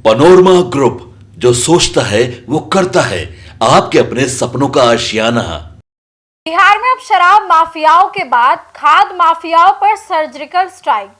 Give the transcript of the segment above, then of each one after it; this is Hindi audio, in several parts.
पनोरमा ग्रुप, जो सोचता है वो करता है। आपके अपने सपनों का आशियाना। बिहार में अब शराब माफियाओं के बाद खाद माफियाओं पर सर्जिकल स्ट्राइक।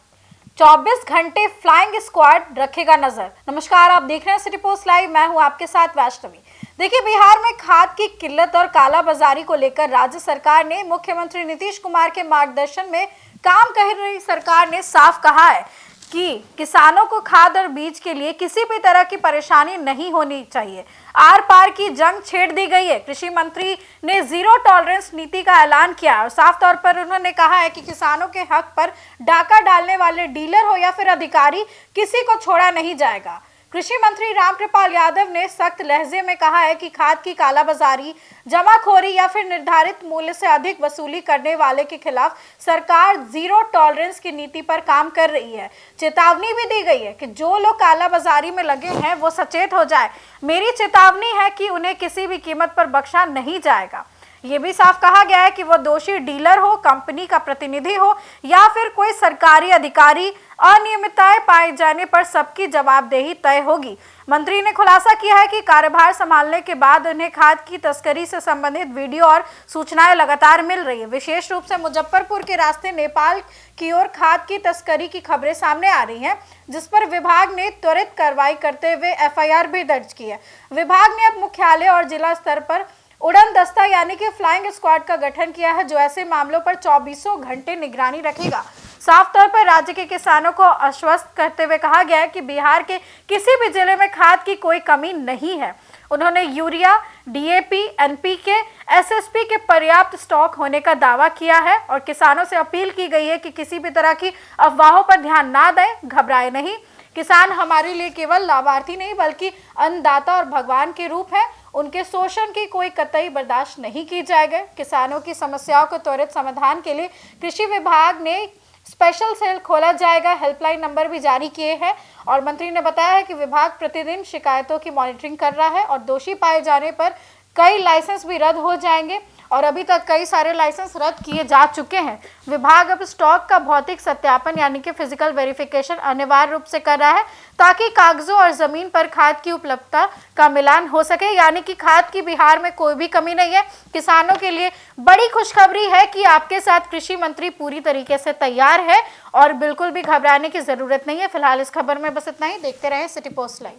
24 घंटे फ्लाइंग स्क्वाड रखेगा नजर। नमस्कार, आप देख रहे हैं सिटी पोस्ट लाइव। मैं हूं आपके साथ वैष्णवी। देखिए, बिहार में खाद की किल्लत और कालाबाजारी को लेकर राज्य सरकार ने मुख्यमंत्री नीतीश कुमार के मार्गदर्शन में काम कर रही सरकार ने साफ कहा है कि किसानों को खाद और बीज के लिए किसी भी तरह की परेशानी नहीं होनी चाहिए। आर पार की जंग छेड़ दी गई है। कृषि मंत्री ने जीरो टॉलरेंस नीति का ऐलान किया और साफ तौर पर उन्होंने कहा है कि किसानों के हक पर डाका डालने वाले डीलर हो या फिर अधिकारी, किसी को छोड़ा नहीं जाएगा। कृषि मंत्री रामकृपाल यादव ने सख्त लहजे में कहा है कि खाद की कालाबाजारी, जमाखोरी या फिर निर्धारित मूल्य से अधिक वसूली करने वाले के खिलाफ सरकार जीरो टॉलरेंस की नीति पर काम कर रही है। चेतावनी भी दी गई है कि जो लोग कालाबाजारी में लगे हैं वो सचेत हो जाए। मेरी चेतावनी है कि उन्हें किसी भी कीमत पर बख्शा नहीं जाएगा। ये भी साफ कहा गया है कि वो दोषी डीलर हो, कंपनी का प्रतिनिधि हो या फिर कोई सरकारी अधिकारी, अनियमितताएं पाए जाने पर सबकी जवाबदेही तय होगी। मंत्री ने खुलासा किया है कि कार्यभार संभालने के बाद उन्हें खाद की तस्करी से संबंधित वीडियो और सूचनाएं लगातार मिल रही है। विशेष रूप से मुजफ्फरपुर के रास्ते नेपाल की ओर खाद की तस्करी की खबरें सामने आ रही हैं, जिस पर विभाग ने त्वरित कार्रवाई करते हुए एफआईआर भी दर्ज की है। विभाग ने अब मुख्यालय और जिला स्तर पर उड़न दस्ता यानी कि फ्लाइंग स्क्वाड का गठन किया है, जो ऐसे मामलों पर 24 घंटे निगरानी रखेगा। साफ तौर पर राज्य के किसानों को आश्वस्त करते हुए कहा गया है कि बिहार के किसी भी जिले में खाद की कोई कमी नहीं है। उन्होंने यूरिया, डीएपी, एनपीके, एसएसपी के पर्याप्त स्टॉक होने का दावा किया है और किसानों से अपील की गई है कि किसी भी तरह की अफवाहों पर ध्यान ना दें, घबराए नहीं। किसान हमारे लिए केवल लाभार्थी नहीं बल्कि अन्नदाता और भगवान के रूप है। उनके शोषण की कोई कतई बर्दाश्त नहीं की जाएगी। किसानों की समस्याओं को त्वरित समाधान के लिए कृषि विभाग ने स्पेशल सेल खोला जाएगा। हेल्पलाइन नंबर भी जारी किए हैं और मंत्री ने बताया है कि विभाग प्रतिदिन शिकायतों की मॉनिटरिंग कर रहा है और दोषी पाए जाने पर कई लाइसेंस भी रद्द हो जाएंगे और अभी तक कई सारे लाइसेंस रद्द किए जा चुके हैं। विभाग अब स्टॉक का भौतिक सत्यापन यानी कि फिजिकल वेरिफिकेशन अनिवार्य रूप से कर रहा है ताकि कागजों और जमीन पर खाद की उपलब्धता का मिलान हो सके, यानी कि खाद की बिहार में कोई भी कमी नहीं है। किसानों के लिए बड़ी खुशखबरी है कि आपके साथ कृषि मंत्री पूरी तरीके से तैयार है और बिल्कुल भी घबराने की जरूरत नहीं है। फिलहाल इस खबर में बस इतना ही। देखते रहें सिटी पोस्ट लाइव।